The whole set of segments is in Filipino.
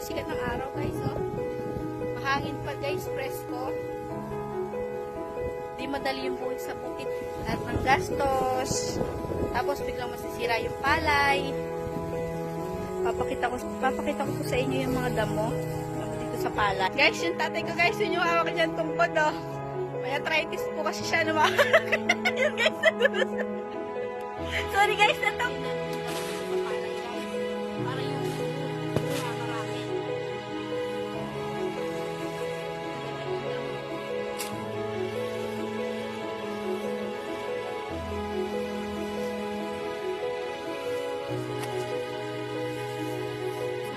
sikat ng araw guys, oh. Mahangin pa guys, presko. Di madali yung buhay sa bukid. Lahat ng gastos. Tapos biglang masisira yung palay. Papakita ko po sa inyo yung mga damo dito sa palay. Guys, yung tatay ko guys, yun yung hawak dyan tungkod, oh. May arthritis po kasi siya naman. Yun guys, sorry guys, natang. Para yung marami.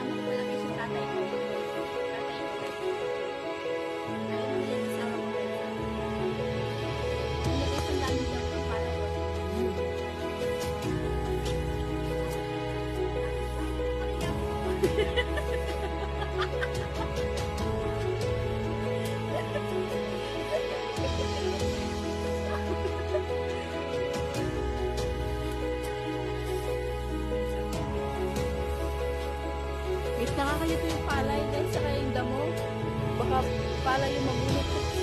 Ano ko lang yung tatay ko. Ayun yung asawa ko guys. Hindi guys, ang dami dyan ng palay. Guys, nakakalito yung palay guys, saka yung damo. Baka palay yung magunit.